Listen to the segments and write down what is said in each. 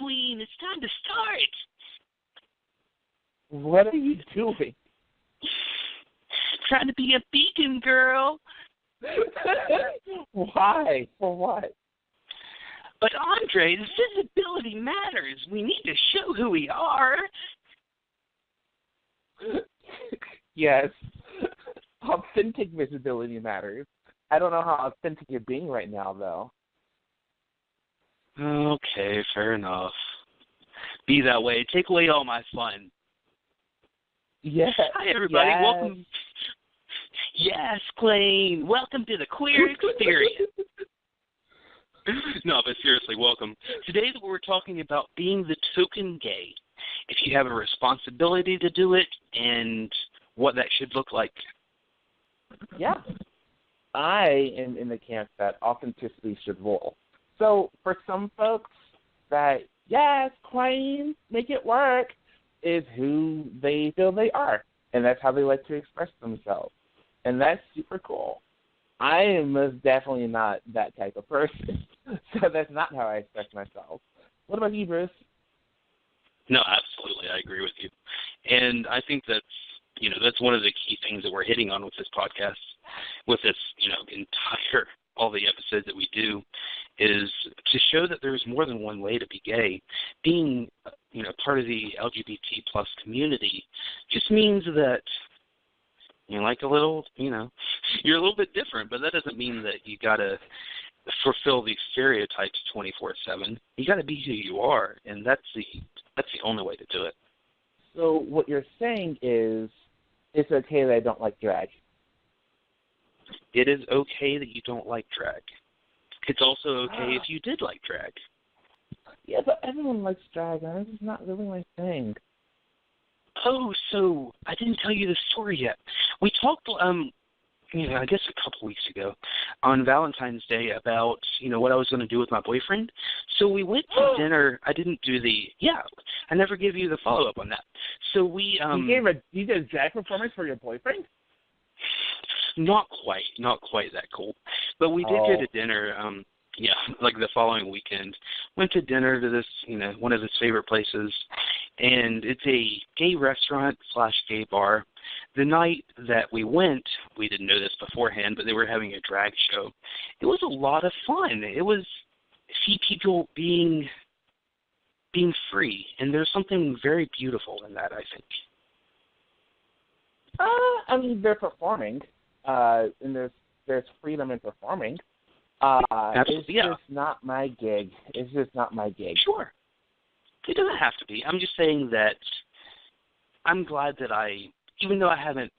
Queen. It's time to start. What are you doing? Trying to be a beacon, girl. Why? For what? But, Andre, the visibility matters. We need to show who we are. Yes. Authentic visibility matters. I don't know how authentic you're being right now, though. Okay, fair enough. Be that way. Take away all my fun. Yes. Hi, everybody. Yes. Welcome. Yes, Queen. Welcome to the queer experience. No, but seriously, welcome. Today we're talking about being the token gay. If you have a responsibility to do it and what that should look like. Yeah. I am in the camp that authenticity should rule. So for some folks that, yes, Queen, make it work, is who they feel they are. And that's how they like to express themselves. And that's super cool. I am most definitely not that type of person. So that's not how I express myself. What about you, Bruce? No, absolutely. I agree with you. And I think that's one of the key things that we're hitting on with this podcast, with this, all the episodes that we do, is to show that there's more than one way to be gay. Being, part of the LGBT plus community just means that you're like a little, you're a little bit different, but that doesn't mean that you got to fulfill these stereotypes 24/7. You got to be who you are, and that's the only way to do it. So what you're saying is it's okay that I don't like drag. It is okay that you don't like drag. It's also okay if you did like drag. Yeah, but everyone likes drag, and this is not really my thing. Oh, so I didn't tell you the story yet. We talked, I guess a couple weeks ago on Valentine's Day about, what I was going to do with my boyfriend. So we went to dinner. I didn't do I never gave you the follow-up on that. So we... You did a drag performance for your boyfriend? Not quite that cool. But we did go to dinner, like the following weekend. Went to dinner to this, one of his favorite places. And it's a gay restaurant / gay bar. The night that we went, we didn't know this beforehand, but they were having a drag show. It was a lot of fun. It was see people being free, and there's something very beautiful in that, I think. They're performing, and there's freedom in performing. It's just not my gig. It's just not my gig. Sure. It doesn't have to be. I'm just saying that I'm glad that even though I haven't,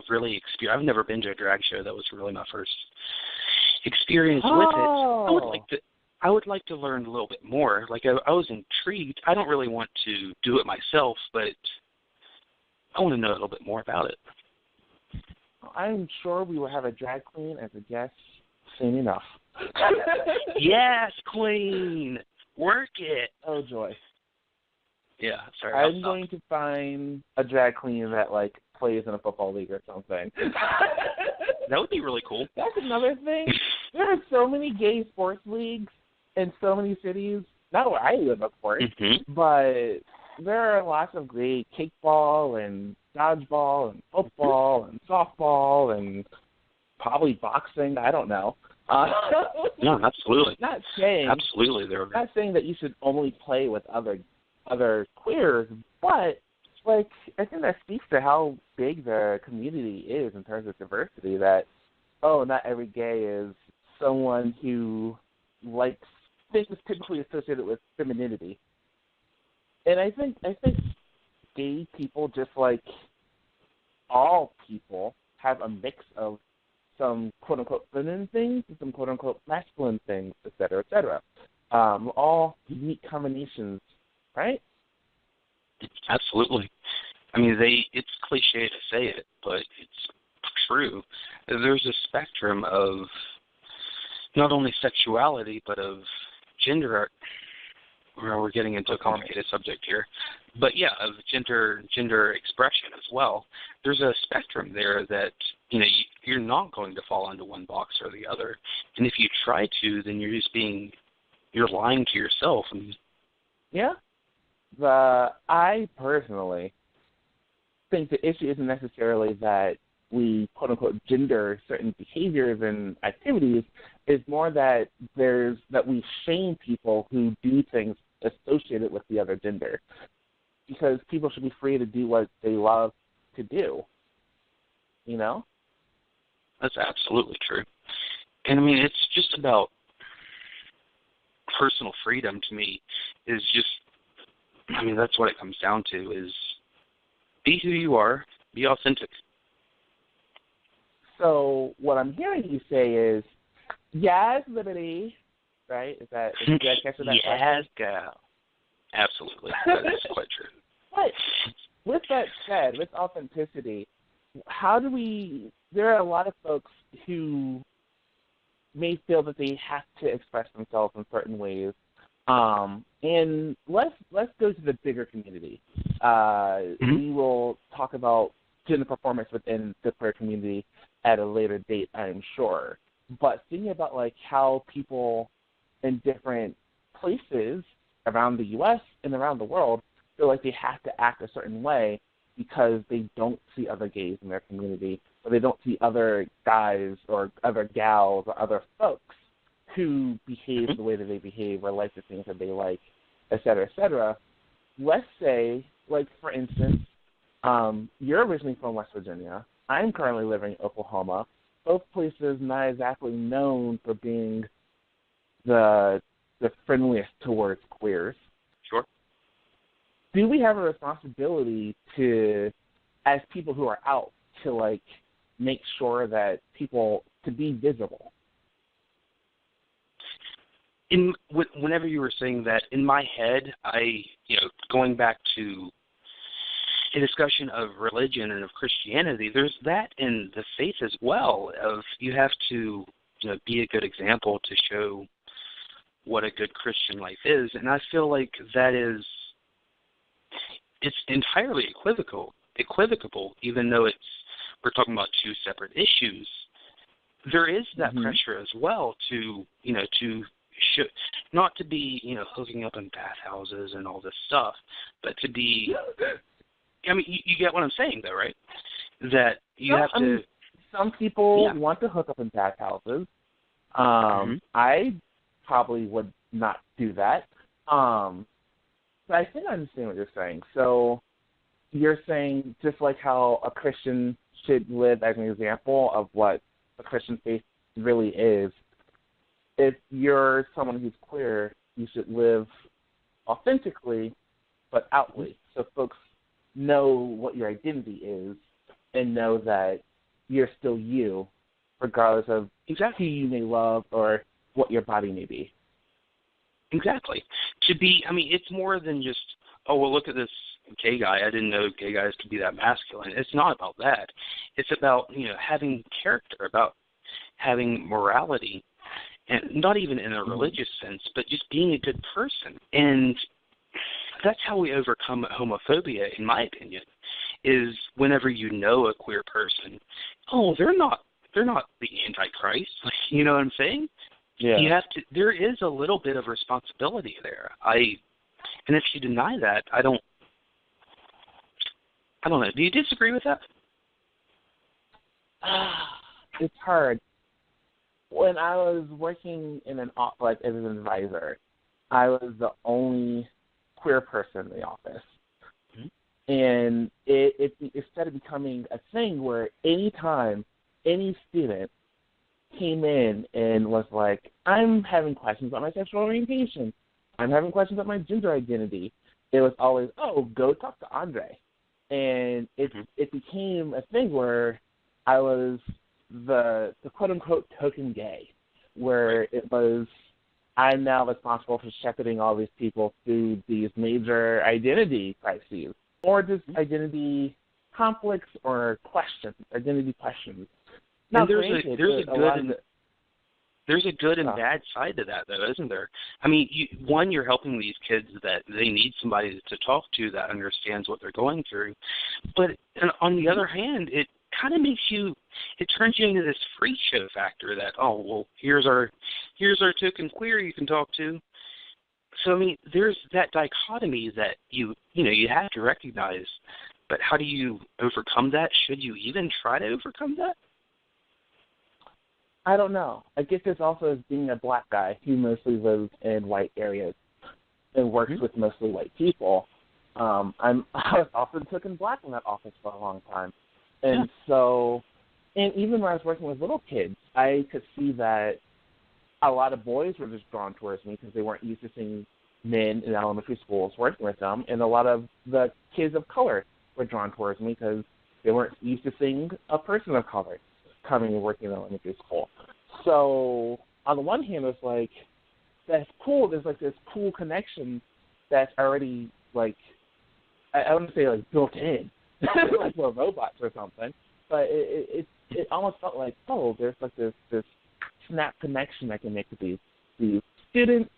really experienced, I've never been to a drag show. That was really my first experience with it. I would like to learn a little bit more. Like, I was intrigued. I don't really want to do it myself, but I want to know a little bit more about it. I'm sure we will have a drag queen as a guest soon enough. Yes, Queen! Work it! Oh, joy. Yeah, sorry. I'm going to find a drag queen that, plays in a football league or something. That would be really cool. That's another thing. There are so many gay sports leagues in so many cities. Not where I live, of course, but there are lots of great kickball and dodgeball and football and softball and probably boxing. I don't know. No, absolutely. Not saying that you should only play with other queers, but I think that speaks to how big the community is in terms of diversity. That not every gay is someone who likes things typically associated with femininity. And I think gay people, just like all people, have a mix of some quote-unquote feminine things and some quote-unquote masculine things, et cetera, et cetera. All unique combinations, right? Absolutely. I mean, it's cliche to say it, but it's true. There's a spectrum of not only sexuality, but of gender. Well, we're getting into a complicated subject here, but of gender expression as well. There's a spectrum there that you're not going to fall into one box or the other, and if you try to, then you're lying to yourself. And Yeah. I personally think the issue isn't necessarily that we, quote-unquote, gender certain behaviors and activities. It's more that we shame people who do things associated with the other gender, because people should be free to do what they love to do, you know? That's absolutely true. And, I mean, it's just about personal freedom to me is just, I mean, that's what it comes down to is be who you are, be authentic. So what I'm hearing you say is, yes, liberty, right? Did I catch that? Yes, girl. Absolutely. That is quite true. But with that said, with authenticity, there are a lot of folks who may feel that they have to express themselves in certain ways. And let's go to the bigger community. We will talk about student performance within the queer community at a later date, I'm sure. But thinking about like how people in different places around the U.S. and around the world feel like they have to act a certain way because they don't see other gays in their community, or they don't see other guys or other gals or other folks who behave the way that they behave or like the things that they like, et cetera, et cetera. Let's say, like, for instance, you're originally from West Virginia. I'm currently living in Oklahoma. Both places not exactly known for being the friendliest towards queers. Sure. Do we have a responsibility to, as people who are out, to, like, make sure that to be visible? Whenever you were saying that, in my head, going back to a discussion of religion and of Christianity, there's that in the faith as well, of you have to be a good example to show what a good Christian life is. And I feel like it's entirely equivocable, even though we're talking about two separate issues. There is that pressure as well to not to be, hooking up in bathhouses and all this stuff, but to be, I mean, you get what I'm saying, though, right? That you have to. I mean, some people want to hook up in bathhouses. I probably would not do that. But I think I understand what you're saying. So you're saying just like how a Christian should live as an example of what a Christian faith really is, if you're someone who's queer, you should live authentically but outwardly, so folks know what your identity is and know that you're still you, regardless of who you may love or what your body may be. Exactly. It's more than just, oh, well, look at this gay guy. I didn't know gay guys could be that masculine. It's not about that. It's about, having character, about having morality, and not even in a religious sense, but just being a good person. And that's how we overcome homophobia, in my opinion, is whenever you know a queer person, oh, they're not the Antichrist. You know what I'm saying? Yeah. There is a little bit of responsibility there. And if you deny that, I don't know. Do you disagree with that? It's hard. When I was working in as an advisor, I was the only queer person in the office. And it started becoming a thing where anytime any student came in and was like, I'm having questions about my sexual orientation, I'm having questions about my gender identity, it was always, oh, go talk to Andre. And it became a thing where I was the quote-unquote token gay, where it was, I'm now responsible for shepherding all these people through these major identity crises, or just identity conflicts or identity questions. Now, there's a good and bad side to that, though, isn't there? I mean, you're helping these kids that they need somebody to talk to that understands what they're going through. But on the other hand, it kind of it turns you into this freak show factor that, oh, well, here's our token queer you can talk to. So, I mean, there's that dichotomy that you have to recognize, but how do you overcome that? Should you even try to overcome that? I don't know. I guess this also as being a black guy who mostly lives in white areas and works with mostly white people. I was often taken black in that office for a long time. And so, and even when I was working with little kids, I could see that a lot of boys were just drawn towards me because they weren't used to seeing men in elementary schools working with them, and a lot of the kids of color were drawn towards me because they weren't used to seeing a person of color coming and working in elementary school. So on the one hand, it's like, that's cool. There's like this cool connection that's already like, I wouldn't say like built in, like we're robots or something, but it almost felt like, oh, there's like this snap connection I can make with these students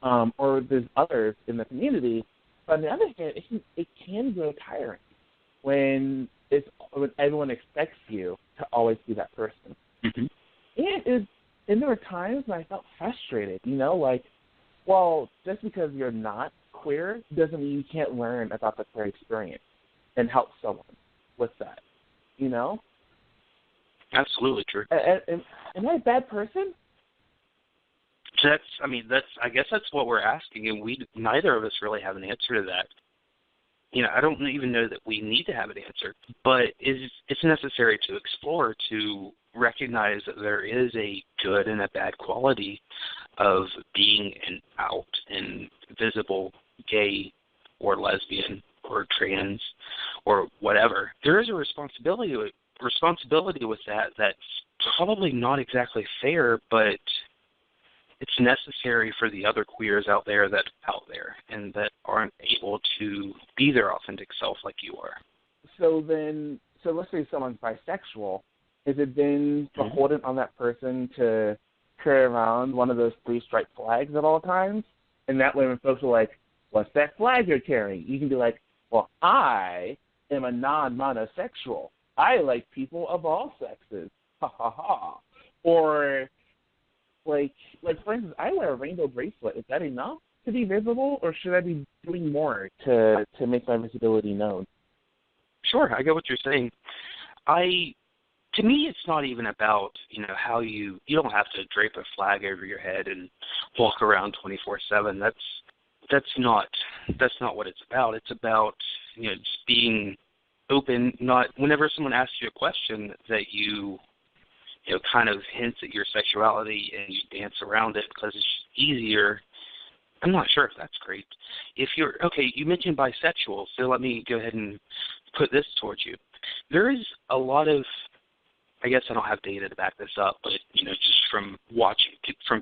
or there's others in the community. But on the other hand, it can grow tiring when everyone expects you to always be that person. Mm-hmm. And there were times when I felt frustrated, like, well, just because you're not queer doesn't mean you can't learn about the queer experience and help someone with that, Absolutely true. Am I a bad person? I guess that's what we're asking, and neither of us really have an answer to that. I don't even know that we need to have an answer, but it's necessary to explore, to recognize that there is a good and a bad quality of being an out and visible gay or lesbian or trans or whatever. There is a responsibility with that that's probably not exactly fair, but it's necessary for the other queers out there and that aren't able to be their authentic self like you are. So let's say someone's bisexual. Is it then beholden on that person to carry around one of those 3 stripe flags at all times? And that way when folks are like, what's that flag you're carrying? You can be like, well, I am a non-monosexual. I like people of all sexes. Ha, ha, ha. Or, like for instance, I wear a rainbow bracelet. Is that enough to be visible, or should I be doing more to make my visibility known? Sure, I get what you're saying. To me, it's not even about, how you don't have to drape a flag over your head and walk around 24/7. That's not what it's about. It's about, just being open, not whenever someone asks you a question that you kind of hints at your sexuality and you dance around it because it's easier. I'm not sure if that's great. If you mentioned bisexual, so let me go ahead and put this towards you. There is a lot of, I guess I don't have data to back this up, but, just from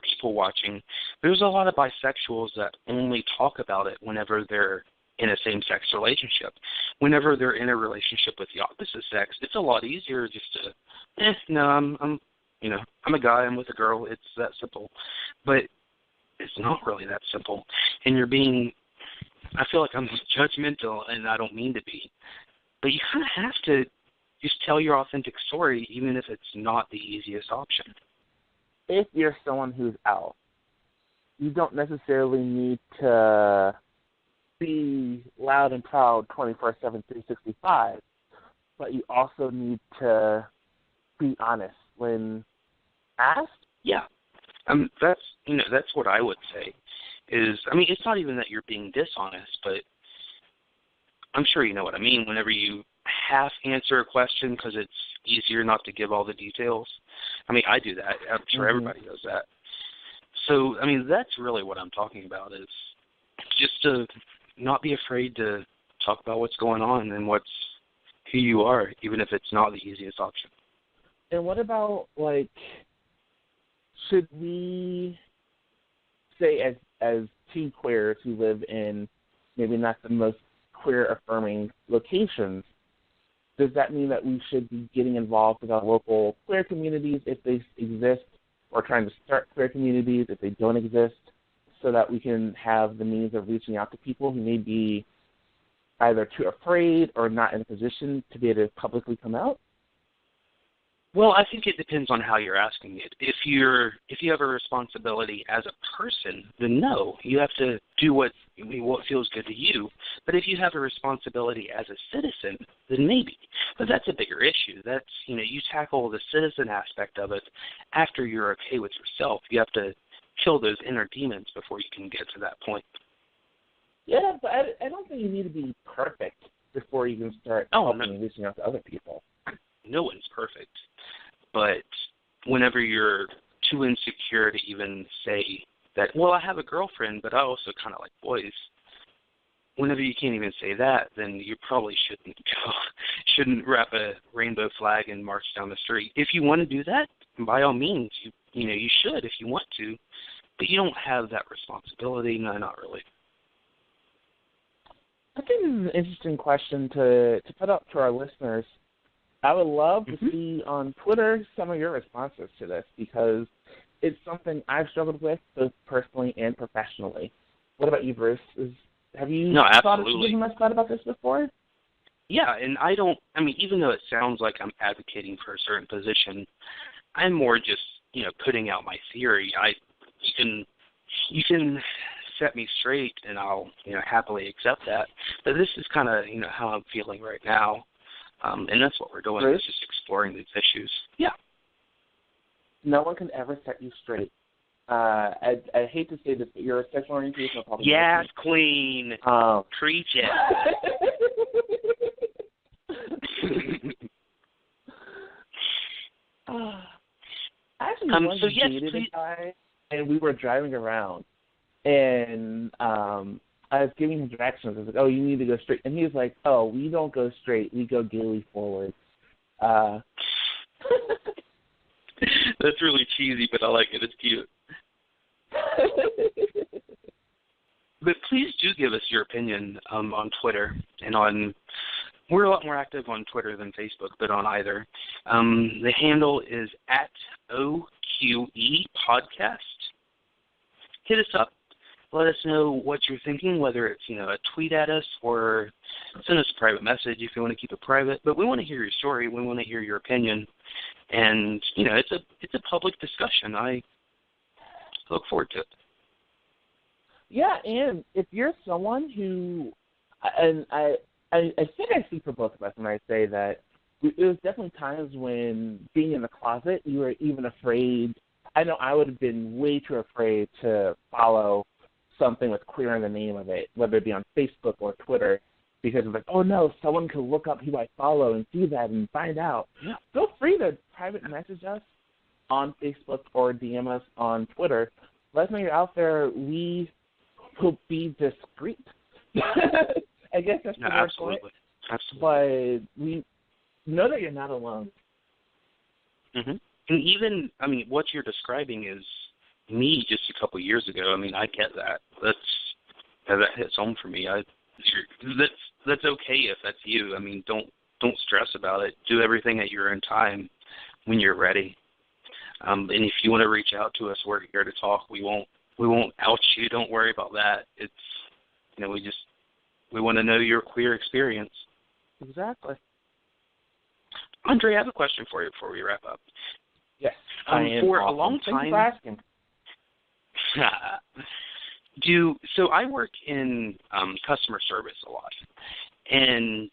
people watching, there's a lot of bisexuals that only talk about it whenever they're in a same-sex relationship. Whenever they're in a relationship with the opposite sex, it's a lot easier just to, no, I'm a guy, I'm with a girl, it's that simple. But it's not really that simple. And I feel like I'm judgmental, and I don't mean to be. But you kind of have to just tell your authentic story, even if it's not the easiest option. If you're someone who's out, you don't necessarily need to be loud and proud 24/7, 365, but you also need to be honest when asked. Yeah, that's what I would say. It's not even that you're being dishonest, but I'm sure you know what I mean. Whenever you half answer a question because it's easier not to give all the details. I do that. I'm sure everybody does that. So, that's really what I'm talking about, is just to not be afraid to talk about what's going on and who you are, even if it's not the easiest option. And what about, should we say as teen queers who live in maybe not the most queer-affirming locations, does that mean that we should be getting involved with our local queer communities if they exist, or trying to start queer communities if they don't exist, so that we can have the means of reaching out to people who may be either too afraid or not in a position to be able to publicly come out? Well, I think it depends on how you're asking it. If you have a responsibility as a person, then no, you have to do what feels good to you. But if you have a responsibility as a citizen, then maybe. But that's a bigger issue. That's, you tackle the citizen aspect of it after you're okay with yourself. You have to kill those inner demons before you can get to that point. Yeah, but I don't think you need to be perfect before you can start helping and reaching out to other people. No one's perfect. But whenever you're too insecure to even say that, well, I have a girlfriend, but I also kind of like boys, whenever you can't even say that, then you probably shouldn't wrap a rainbow flag and march down the street. If you want to do that, by all means, you should if you want to, but you don't have that responsibility. No, not really. I think this is an interesting question to put up to our listeners. I would love to see on Twitter some of your responses to this, because it's something I've struggled with both personally and professionally. What about you, Bruce? Have you given much thought about this before? Yeah, and even though it sounds like I'm advocating for a certain position, I'm more just, putting out my theory. You can set me straight, and I'll, happily accept that. But this is kind of, how I'm feeling right now. And that's what we're doing, is just exploring these issues. Yeah. No one can ever set you straight. I hate to say this, but your sexual orientation will probably... Yes, queen. Preach it. I actually once dated a guy, and we were driving around, and I was giving him directions. I was like, oh, you need to go straight. And he was like, oh, we don't go straight. We go gaily forward. That's really cheesy, but I like it. It's cute. But please do give us your opinion on Twitter and we're a lot more active on Twitter than Facebook, but on either. The handle is at OQE Podcast. Hit us up. Let us know what you're thinking, whether it's, a tweet at us or send us a private message if you want to keep it private. But we want to hear your story. We want to hear your opinion. And, it's a public discussion. I look forward to it. Yeah, and if you're someone who, and I think I speak for both of us when I say that it was definitely times when being in the closet, you were even afraid. I know I would have been way too afraid to follow something with queer in the name of it, whether it be on Facebook or Twitter, because it's like, oh no, someone could look up who I follow and see that and find out. Yeah. Feel free to private message us on Facebook or DM us on Twitter. Let us know you're out there. We will be discreet. I guess that's the word for it. Absolutely. But we know that you're not alone. Mm-hmm. And even, what you're describing is me just a couple years ago. I get that. That hits home for me. That's okay if that's you. Don't stress about it. Do everything at your own time when you're ready. And if you want to reach out to us, we're here to talk. We won't out you. Don't worry about that. It's, we want to know your queer experience. Exactly. Andre, I have a question for you before we wrap up. Yes. For a long time. Thanks for asking. So I work in customer service a lot, and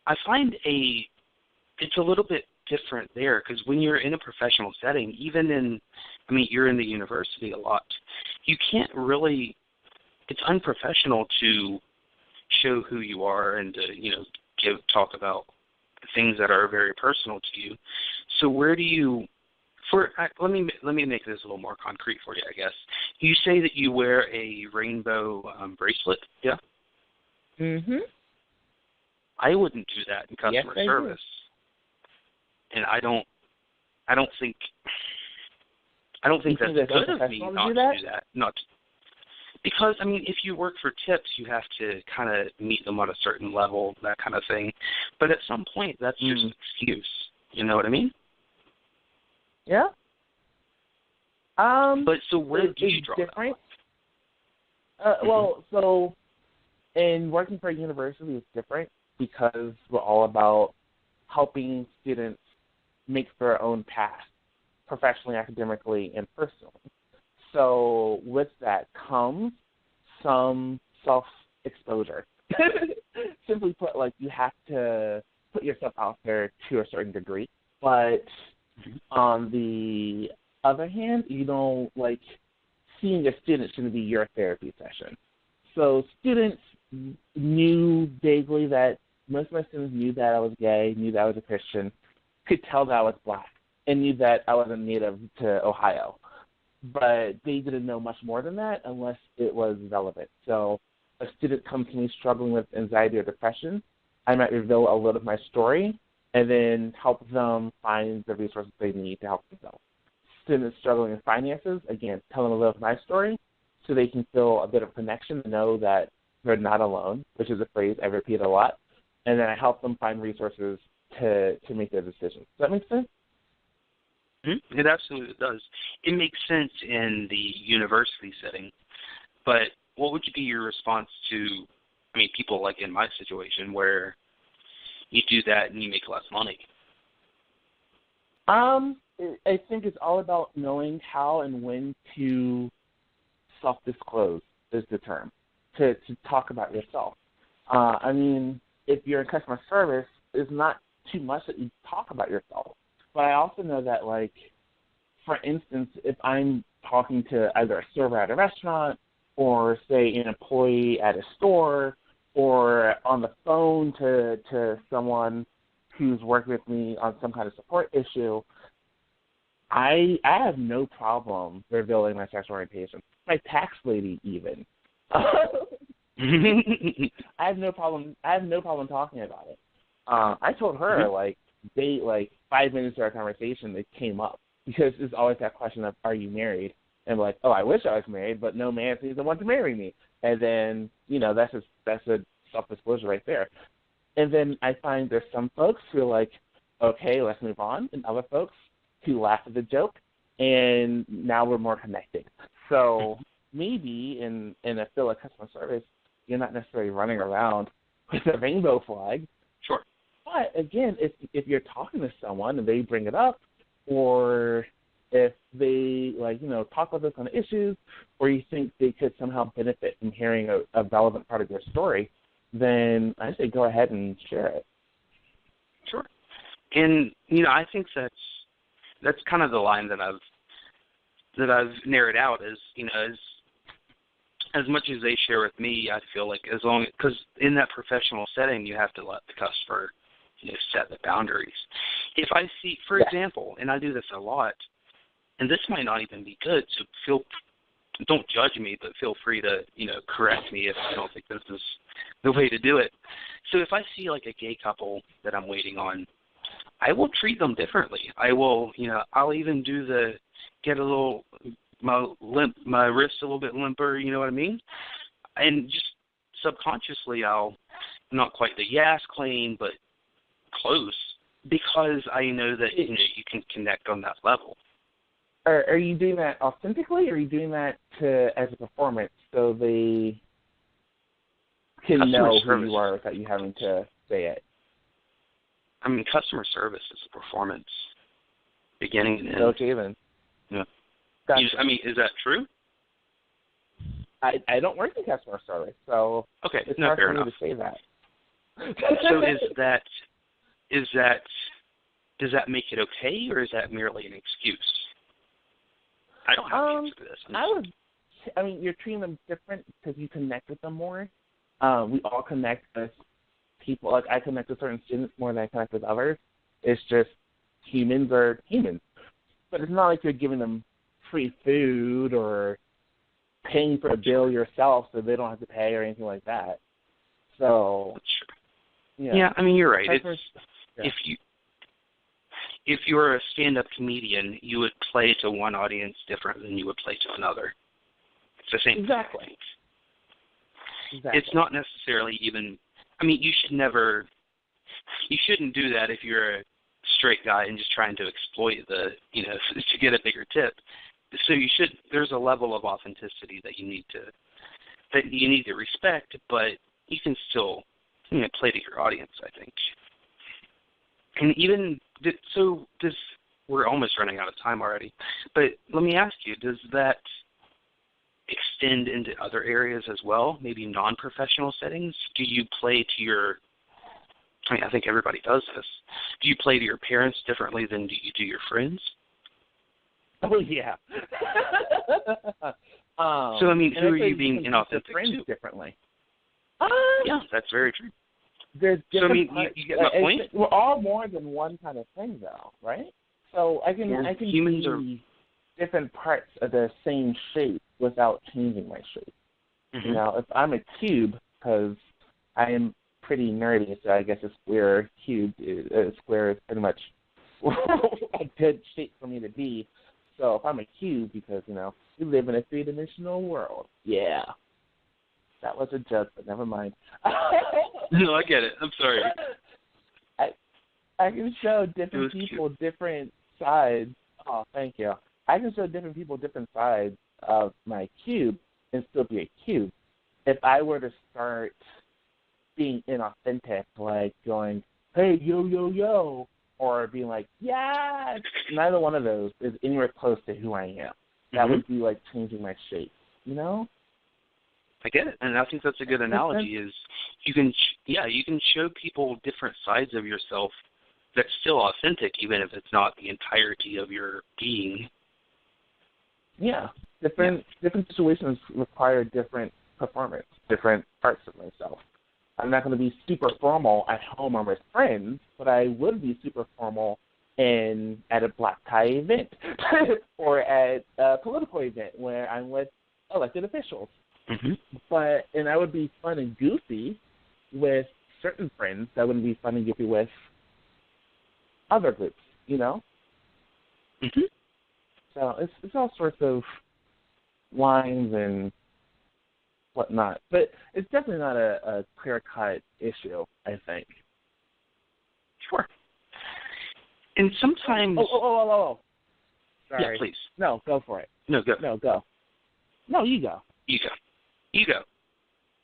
I find it's a little bit different there, because when you're in a professional setting, even in, you're in the university a lot, you can't really, it's unprofessional to show who you are and to, talk about things that are very personal to you. So where do you, let me make this a little more concrete for you, I guess. You say that you wear a rainbow bracelet, yeah? Mm-hmm. I wouldn't do that in customer service. And I don't think that's good of me not to do that. Because, if you work for tips, you have to kind of meet them on a certain level, that kind of thing. But at some point, that's just an excuse. You know what I mean? Yeah. But so where do you draw different? Well, so in working for a university, it's different because we're all about helping students make their own path, professionally, academically, and personally. So with that comes some self-exposure. Simply put, like, you have to put yourself out there to a certain degree. But on the other hand, like, seeing a student shouldn't be your therapy session. So students knew vaguely that, most of my students knew that I was gay, knew that I was a Christian, could tell that I was black, and knew that I wasn't native to Ohio. But they didn't know much more than that unless it was relevant. So a student comes to me struggling with anxiety or depression, I might reveal a little of my story and then help them find the resources they need to help themselves. Students struggling with finances, again, tell them a little of my story so they can feel a bit of connection and know that they're not alone, which is a phrase I repeat a lot. And then I help them find resources to make their decisions. Does that make sense? It absolutely does. It makes sense in the university setting, but what would be your response to, people like in my situation where you do that and you make less money? I think it's all about knowing how and when to self-disclose is the term, to talk about yourself. If you're in customer service, it's not too much that you talk about yourself. But I also know that, like, for instance, if I'm talking to either a server at a restaurant or, say, an employee at a store or on the phone to someone who's working with me on some kind of support issue, I have no problem revealing my sexual orientation. My tax lady, even. I have no problem talking about it. I told her, 5 minutes of our conversation, it came up. Because there's always that question of, are you married? And like, oh, I wish I was married, but no man seems to want to marry me. And then, that's a self-disclosure right there. And then I find there's some folks who are like, okay, let's move on, and other folks who laugh at the joke, and now we're more connected. So maybe in a field like customer service, you're not necessarily running around with a rainbow flag. Sure. But again, if you're talking to someone and they bring it up, or if they talk about those kind of issues, or you think they could somehow benefit from hearing a relevant part of your story, then I say go ahead and share it. Sure. And I think that's kind of the line that I've narrowed out is as much as they share with me, I feel like because in that professional setting you have to let the customer set the boundaries. If I see, for example, and I do this a lot, and this might not even be good, so don't judge me, but feel free to, correct me if you don't think this is the way to do it. So if I see like a gay couple that I'm waiting on, I will treat them differently. I will, I'll even get a little, my wrist a little bit limper, you know what I mean? And just subconsciously I'll, not quite the yes claim, but close, because I know that you can connect on that level. Are you doing that authentically, or are you doing that as a performance so they can know who you are without you having to say it? Customer service is a performance, beginning and end. Okay, then. Yeah. Gotcha. Is that true? I don't work in customer service, so okay, it's no, hard fair for me enough. to say that. So does that make it okay, or is that merely an excuse? I don't have an answer to this. You're treating them different because you connect with them more. We all connect with people. Like, I connect with certain students more than I connect with others. It's just humans are humans. But it's not like you're giving them free food or paying for a bill yourself so they don't have to pay or anything like that. So, yeah, you're right. If you're a stand-up comedian, you would play to one audience different than you would play to another. It's the same exactly. thing. Exactly. It's not necessarily even. You shouldn't do that if you're a straight guy and just trying to exploit to get a bigger tip. So there's a level of authenticity that you need to respect, but you can still play to your audience, I think. And even we're almost running out of time already, but let me ask you, does that extend into other areas as well, maybe non-professional settings? Do you play to your, I think everybody does this, do you play to your parents differently than do you do your friends? Oh, yeah. So, I mean, who are you being inauthentic to? Differently. Yeah, that's very true. There's different so, I mean, you get my point? We're all more than one kind of thing, though, right? So I can humans see different parts of the same shape without changing my shape. Mm-hmm. You know, if I'm a cube, because I am pretty nerdy, so I guess a square is pretty much a good shape for me to be. So if I'm a cube, because, you know, we live in a three-dimensional world. Yeah. That was a joke, but never mind. No, I get it. I'm sorry. I can show different people different sides. Oh, thank you. I can show different people different sides of my cube and still be a cube. If I were to start being inauthentic, like going, hey, yo, yo, yo, or being like, yeah, neither one of those is anywhere close to who I am. That would be like changing my shape, you know? I get it, and I think that's a good analogy. Is you can show people different sides of yourself that's still authentic, even if it's not the entirety of your being. Yeah, different situations require different performance, different parts of myself. I'm not going to be super formal at home or with friends, but I would be super formal at a black tie event or at a political event where I'm with elected officials. Mm-hmm. And I would be fun and goofy with certain friends. I wouldn't be fun and goofy with other groups, you know? Mm-hmm. So it's all sorts of lines and whatnot. But it's definitely not a clear-cut issue, I think. Sure. And sometimes... Oh. Sorry. Yeah, please. No, go for it. No, go. No, go. No, you go. You go. You go.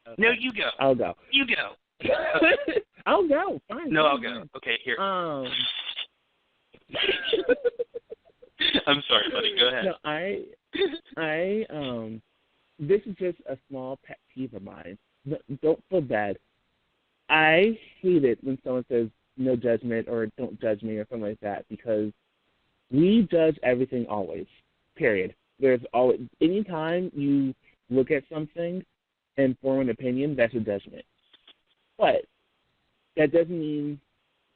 Okay. No, you go. I'll go. You go. Okay. I'll go. Fine. No, I'll go. Okay, here. I'm sorry, buddy. Go ahead. No, this is just a small pet peeve of mine. Don't feel bad. I hate it when someone says no judgment or don't judge me or something like that, because we judge everything always, period. There's always, anytime you look at something and form an opinion, that's a judgment. But that doesn't mean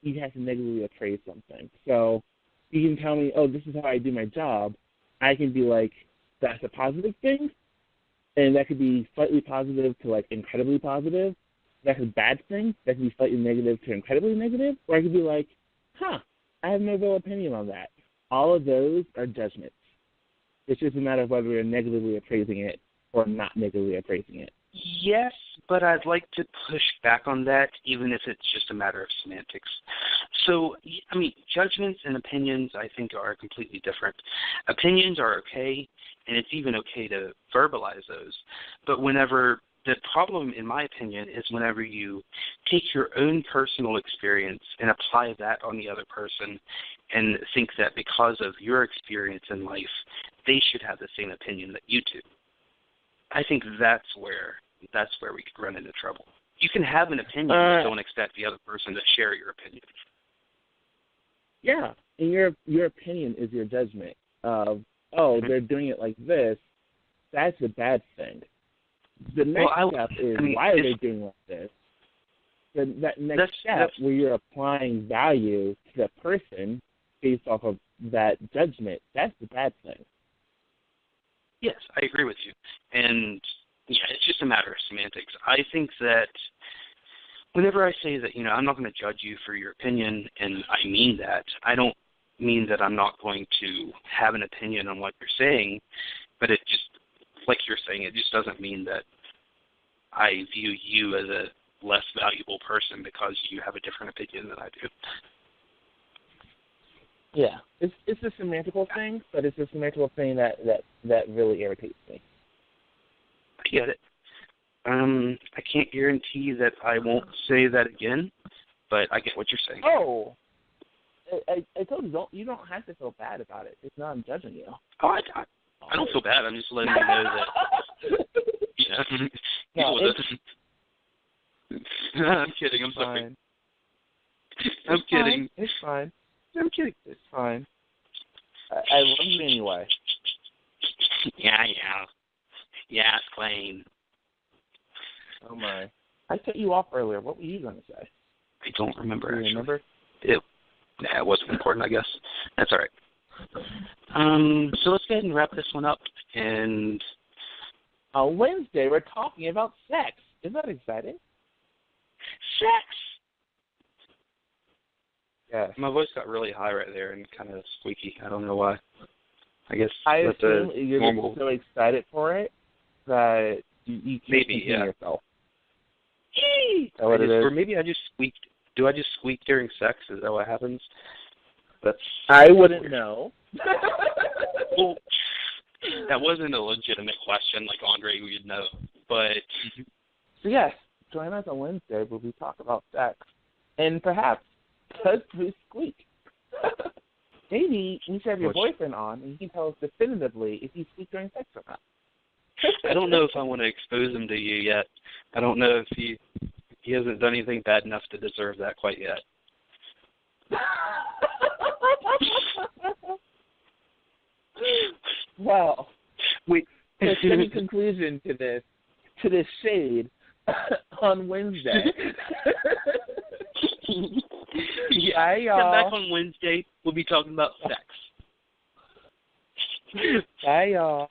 you have to negatively appraise something. So you can tell me, oh, this is how I do my job. I can be like, that's a positive thing, and that could be slightly positive to like incredibly positive. That's a bad thing. That could be slightly negative to incredibly negative. Or I could be like, I have no real opinion on that. All of those are judgments. It's just a matter of whether we're negatively appraising it or not negatively appraising it. Yes, but I'd like to push back on that, even if it's just a matter of semantics. So, I mean, judgments and opinions, I think, are completely different. Opinions are okay, and it's even okay to verbalize those. But the problem, in my opinion, is whenever you take your own personal experience and apply that on the other person and think that because of your experience in life, they should have the same opinion that you do. I think that's where we could run into trouble. You can have an opinion, but don't expect the other person to share your opinion. Yeah, and your opinion is your judgment of, they're doing it like this. That's a bad thing. The next step is, why are they doing like this? That next step where you're applying value to the person based off of that judgment, that's the bad thing. Yes, I agree with you. And, yeah, it's just a matter of semantics. I think that whenever I say that, I'm not going to judge you for your opinion, and I mean that, I don't mean that I'm not going to have an opinion on what you're saying, but it just, like you're saying, it just doesn't mean that I view you as a less valuable person because you have a different opinion than I do. Yeah, it's a semantical thing, but it's a semantical thing that really irritates me. I get it. I can't guarantee that I won't say that again, but I get what you're saying. Oh, I told you, you don't have to feel bad about it. It's not I'm judging you. Oh, I don't feel bad. I'm just letting you know that, people with this. I'm kidding. I'm sorry. I'm kidding. It's fine. I'm kidding. It's fine. I love you anyway. Yeah. Yeah, it's clean. Oh, my. I cut you off earlier. What were you going to say? I don't remember. Do you remember? It wasn't important, I guess. That's all right. So let's go ahead and wrap this one up. And on Wednesday, we're talking about sex. Isn't that exciting? Sex! Yeah. My voice got really high right there and kind of squeaky. I don't know why. I guess I that's assume you're normal. so excited for it that you can't contain yourself. Is that what it is? Or maybe I just squeaked. Do I just squeak during sex? Is that what happens? I wouldn't know. Well, that wasn't a legitimate question like Andre would know. But so yes, join us on Wednesday where we talk about sex. And perhaps does Bruce squeak? Maybe we should have your boyfriend on and he can tell us definitively if you squeak during sex or not. I don't know if I want to expose him to you yet. I don't know if he hasn't done anything bad enough to deserve that quite yet. Well, wait. There's any conclusion to this shade on Wednesday. Yeah, come back on Wednesday. We'll be talking about sex. Bye, y'all.